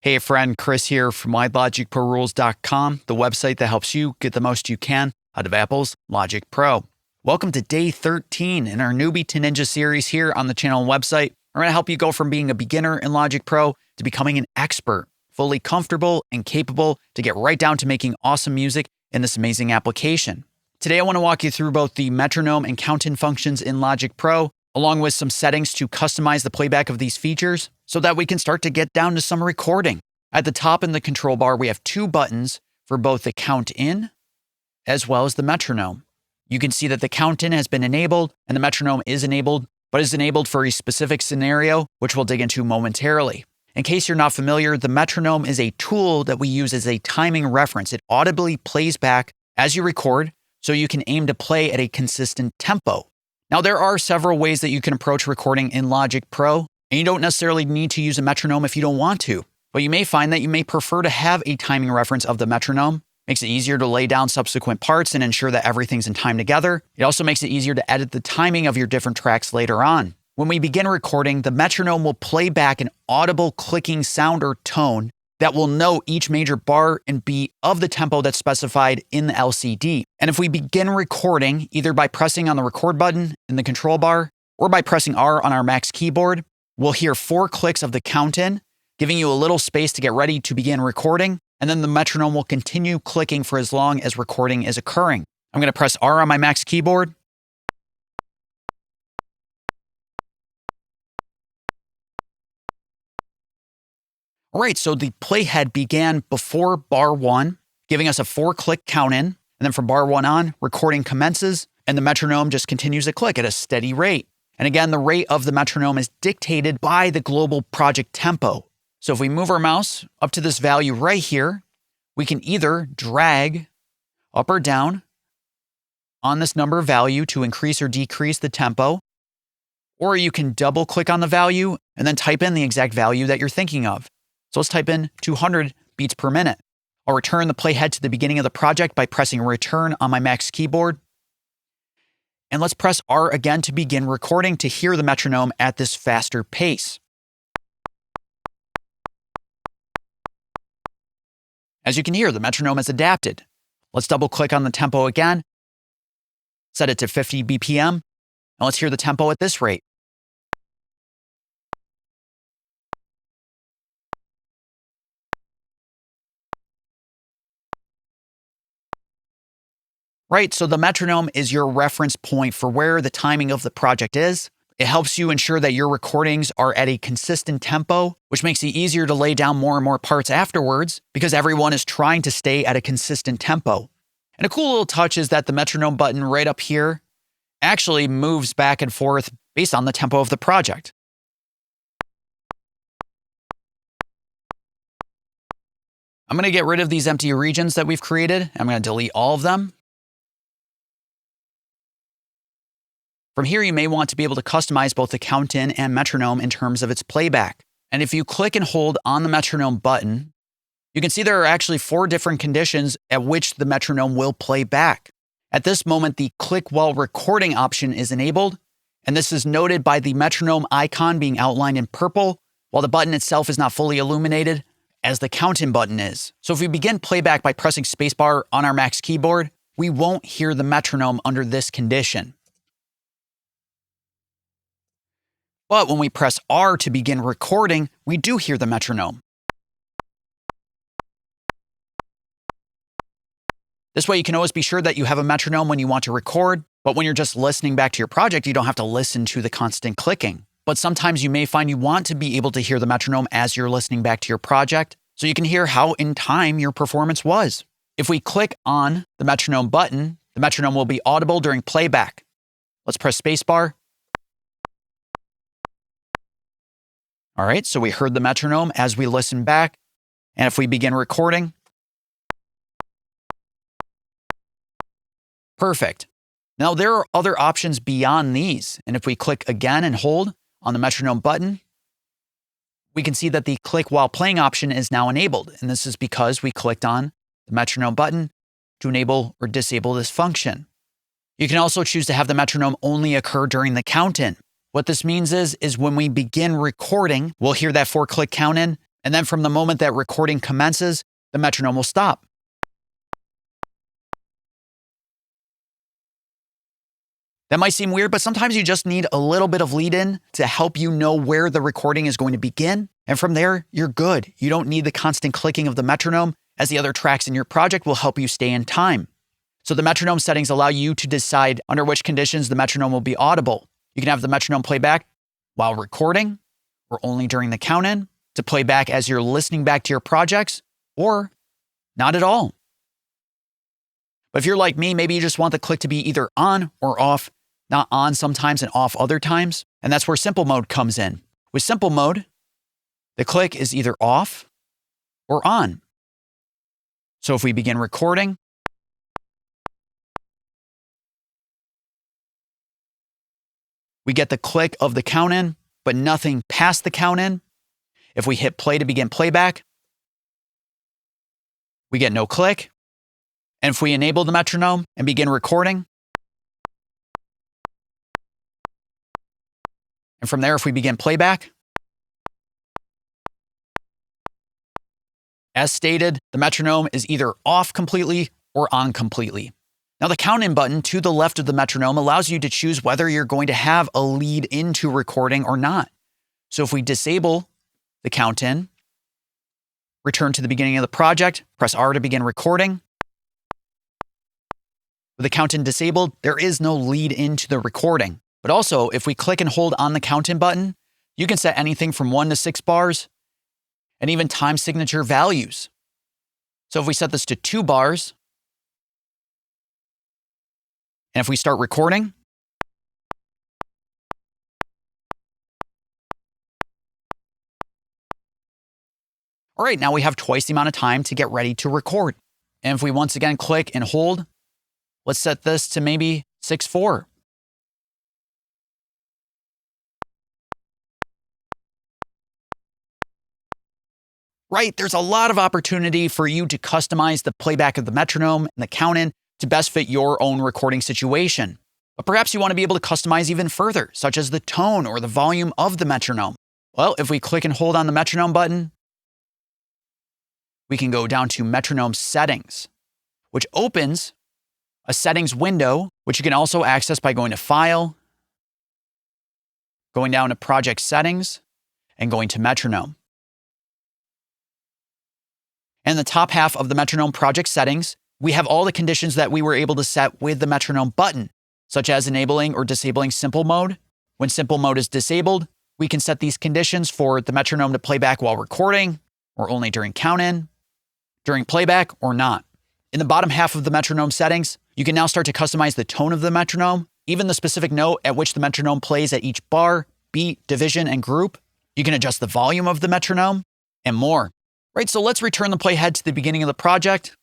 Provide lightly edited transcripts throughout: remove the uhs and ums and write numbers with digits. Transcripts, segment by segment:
Hey friend, Chris here from LogicProRules.com, the website that helps you get the most you can out of Apple's Logic Pro. Welcome to day 13 in our Newbie to Ninja series here on the channel and website. We're going to help you go from being a beginner in Logic Pro to becoming an expert, fully comfortable and capable to get right down to making awesome music in this amazing application. Today I want to walk you through both the metronome and count-in functions in Logic Pro, along with some settings to customize the playback of these features so that we can start to get down to some recording. At the top in the control bar, we have two buttons for both the count-in as well as the metronome. You can see that the count-in has been enabled and the metronome is enabled, but is enabled for a specific scenario, which we'll dig into momentarily. In case you're not familiar, the metronome is a tool that we use as a timing reference. It audibly plays back as you record, so you can aim to play at a consistent tempo. Now, there are several ways that you can approach recording in Logic Pro, and you don't necessarily need to use a metronome if you don't want to. But you may find that you may prefer to have a timing reference of the metronome. Makes it easier to lay down subsequent parts and ensure that everything's in time together. It also makes it easier to edit the timing of your different tracks later on. When we begin recording, the metronome will play back an audible clicking sound or tone that will know each major bar and beat of the tempo that's specified in the LCD. And if we begin recording, either by pressing on the record button in the control bar or by pressing R on our Mac's keyboard, we'll hear 4 clicks of the count-in, giving you a little space to get ready to begin recording, and then the metronome will continue clicking for as long as recording is occurring. I'm going to press R on my Mac's keyboard. All right, so the playhead began before bar 1, giving us a 4-click count-in, and then from bar 1 on, recording commences, and the metronome just continues to click at a steady rate. And again, the rate of the metronome is dictated by the global project tempo. So if we move our mouse up to this value right here, we can either drag up or down on this number value to increase or decrease the tempo, or you can double-click on the value and then type in the exact value that you're thinking of. So let's type in 200 beats per minute. I'll return the playhead to the beginning of the project by pressing return on my Mac's keyboard. And let's press R again to begin recording to hear the metronome at this faster pace. As you can hear, the metronome has adapted. Let's double click on the tempo again, set it to 50 BPM, and let's hear the tempo at this rate. Right, so the metronome is your reference point for where the timing of the project is. It helps you ensure that your recordings are at a consistent tempo, which makes it easier to lay down more and more parts afterwards because everyone is trying to stay at a consistent tempo. And a cool little touch is that the metronome button right up here actually moves back and forth based on the tempo of the project. I'm going to get rid of these empty regions that we've created. I'm going to delete all of them. From here, you may want to be able to customize both the count-in and metronome in terms of its playback. And if you click and hold on the metronome button, you can see there are actually 4 different conditions at which the metronome will play back. At this moment, the click while recording option is enabled, and this is noted by the metronome icon being outlined in purple, while the button itself is not fully illuminated, as the count-in button is. So if we begin playback by pressing spacebar on our Mac's keyboard, we won't hear the metronome under this condition. But when we press R to begin recording, we do hear the metronome. This way you can always be sure that you have a metronome when you want to record, but when you're just listening back to your project, you don't have to listen to the constant clicking. But sometimes you may find you want to be able to hear the metronome as you're listening back to your project, so you can hear how in time your performance was. If we click on the metronome button, the metronome will be audible during playback. Let's press spacebar. All right, so we heard the metronome as we listen back. And if we begin recording, perfect. Now there are other options beyond these. And if we click again and hold on the metronome button, we can see that the click while playing option is now enabled. And this is because we clicked on the metronome button to enable or disable this function. You can also choose to have the metronome only occur during the count-in. What this means is when we begin recording, we'll hear that 4-click count-in, And then from the moment that recording commences, the metronome will stop. That might seem weird, but sometimes you just need a little bit of lead in to help you know where the recording is going to begin. And from there, you're good. You don't need the constant clicking of the metronome, as the other tracks in your project will help you stay in time. So the metronome settings allow you to decide under which conditions the metronome will be audible. You can have the metronome play back while recording, or only during the count-in, to play back as you're listening back to your projects, or not at all. But if you're like me, maybe you just want the click to be either on or off, not on sometimes and off other times. And that's where simple mode comes in. With simple mode, the click is either off or on. So if we begin recording, we get the click of the count-in, but nothing past the count-in. If we hit play to begin playback, we get no click. And if we enable the metronome and begin recording, and from there, if we begin playback, as stated, the metronome is either off completely or on completely. Now, the count-in button to the left of the metronome allows you to choose whether you're going to have a lead into recording or not. So if we disable the count-in, return to the beginning of the project, press R to begin recording. With the count-in disabled, there is no lead into the recording. But also, if we click and hold on the count-in button, you can set anything from 1 to 6 bars and even time signature values. So if we set this to 2 bars, and if we start recording, all right, now we have twice the amount of time to get ready to record. And if we once again click and hold, let's set this to maybe 6/4. Right, there's a lot of opportunity for you to customize the playback of the metronome and the count-in to best fit your own recording situation. But perhaps you want to be able to customize even further, such as the tone or the volume of the metronome. Well, if we click and hold on the metronome button, we can go down to metronome settings, which opens a settings window, which you can also access by going to File, going down to Project Settings, and going to Metronome. In the top half of the metronome project settings, we have all the conditions that we were able to set with the metronome button, such as enabling or disabling simple mode. When simple mode is disabled, we can set these conditions for the metronome to play back while recording, or only during count-in, during playback, or not. In the bottom half of the metronome settings, you can now start to customize the tone of the metronome, even the specific note at which the metronome plays at each bar, beat, division, and group. You can adjust the volume of the metronome, and more. Right, so let's return the playhead to the beginning of the project,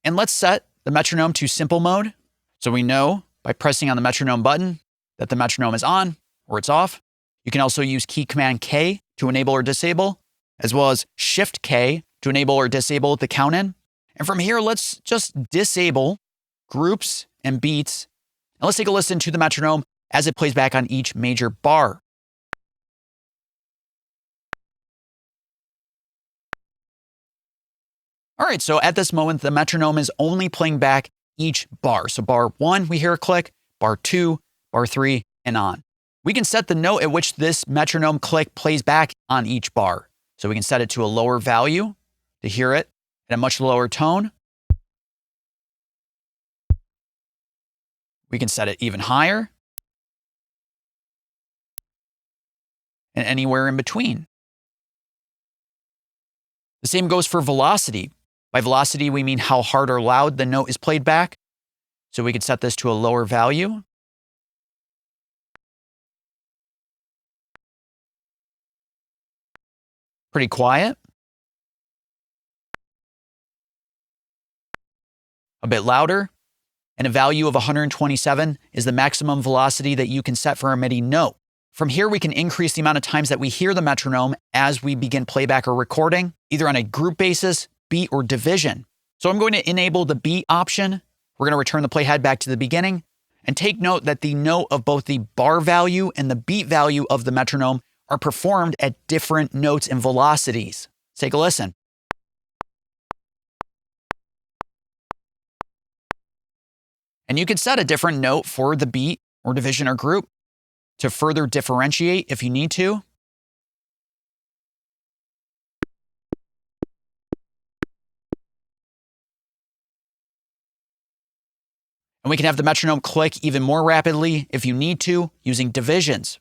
and let's set the metronome to simple mode, so we know by pressing on the metronome button that the metronome is on or it's off. You can also use key command K to enable or disable, as well as Shift K to enable or disable the count-in. And from here, let's just disable groups and beats, and let's take a listen to the metronome as it plays back on each major bar. All right, so at this moment, the metronome is only playing back each bar. So bar 1, we hear a click, bar 2, bar 3, and on. We can set the note at which this metronome click plays back on each bar. So we can set it to a lower value to hear it at a much lower tone. We can set it even higher, and anywhere in between. The same goes for velocity. By velocity, we mean how hard or loud the note is played back. So we could set this to a lower value. Pretty quiet. A bit louder. And a value of 127 is the maximum velocity that you can set for a MIDI note. From here, we can increase the amount of times that we hear the metronome as we begin playback or recording, either on a group basis, beat, or division. So I'm going to enable the beat option. We're going to return the playhead back to the beginning, and take note that the note of both the bar value and the beat value of the metronome are performed at different notes and velocities. take a listen. And you could set a different note for the beat or division or group to further differentiate if you need to. And we can have the metronome click even more rapidly if you need to, using divisions.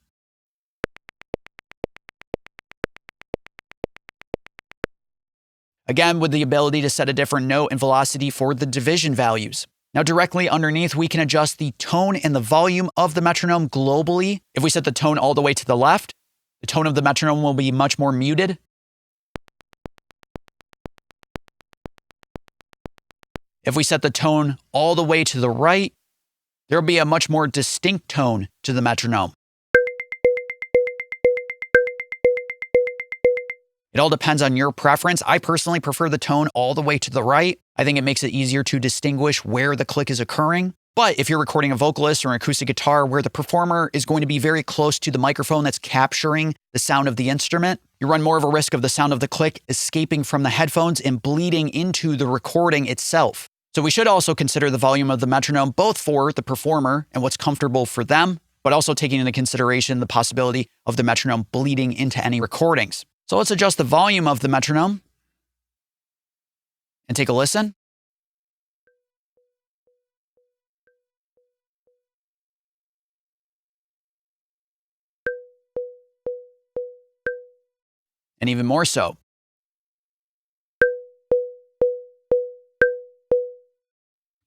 Again, with the ability to set a different note and velocity for the division values. Now, directly underneath, we can adjust the tone and the volume of the metronome globally. If we set the tone all the way to the left, the tone of the metronome will be much more muted. If we set the tone all the way to the right, there will be a much more distinct tone to the metronome. It all depends on your preference. I personally prefer the tone all the way to the right. I think it makes it easier to distinguish where the click is occurring. But if you're recording a vocalist or an acoustic guitar where the performer is going to be very close to the microphone that's capturing the sound of the instrument, you run more of a risk of the sound of the click escaping from the headphones and bleeding into the recording itself. So we should also consider the volume of the metronome, both for the performer and what's comfortable for them, but also taking into consideration the possibility of the metronome bleeding into any recordings. So let's adjust the volume of the metronome and take a listen. And even more so.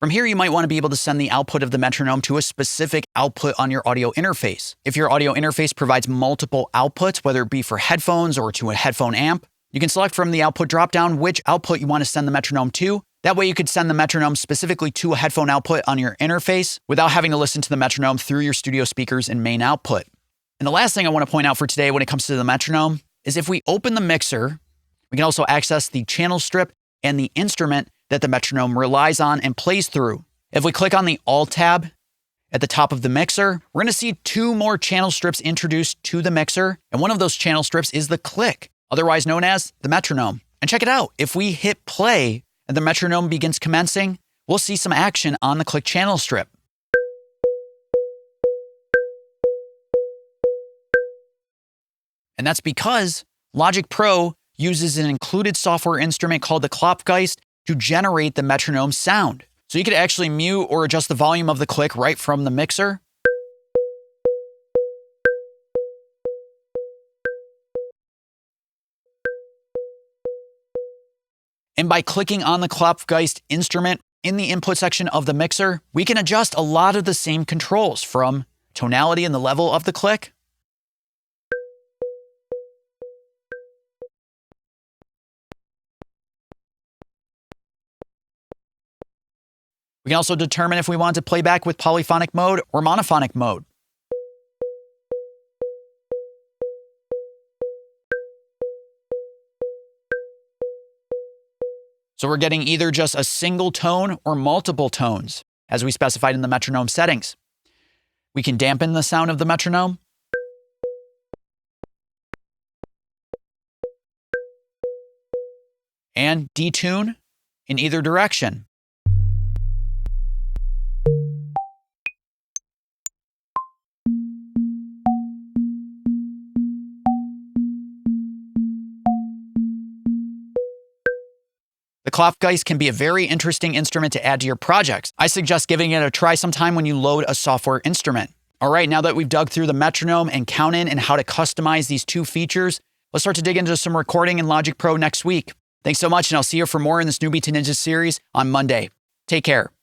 From here, you might want to be able to send the output of the metronome to a specific output on your audio interface. If your audio interface provides multiple outputs, whether it be for headphones or to a headphone amp, you can select from the output dropdown which output you want to send the metronome to. That way you could send the metronome specifically to a headphone output on your interface without having to listen to the metronome through your studio speakers and main output. And the last thing I want to point out for today when it comes to the metronome is if we open the mixer, we can also access the channel strip and the instrument that the metronome relies on and plays through. If we click on the Alt tab at the top of the mixer, we're going to see two more channel strips introduced to the mixer, and one of those channel strips is the click, otherwise known as the metronome. And check it out, if we hit play and the metronome begins commencing, we'll see some action on the click channel strip. And that's because Logic Pro uses an included software instrument called the Klopfgeist to generate the metronome sound. So you could actually mute or adjust the volume of the click right from the mixer. And by clicking on the Klopfgeist instrument in the input section of the mixer, we can adjust a lot of the same controls from tonality and the level of the click, we can also determine if we want to play back with polyphonic mode or monophonic mode. So we're getting either just a single tone or multiple tones, as we specified in the metronome settings. We can dampen the sound of the metronome, and detune in either direction. The Klopfgeist can be a very interesting instrument to add to your projects. I suggest giving it a try sometime when you load a software instrument. All right, now that we've dug through the metronome and count-in and how to customize these two features, let's start to dig into some recording in Logic Pro next week. Thanks so much, and I'll see you for more in this Newbie to Ninja series on Monday. Take care.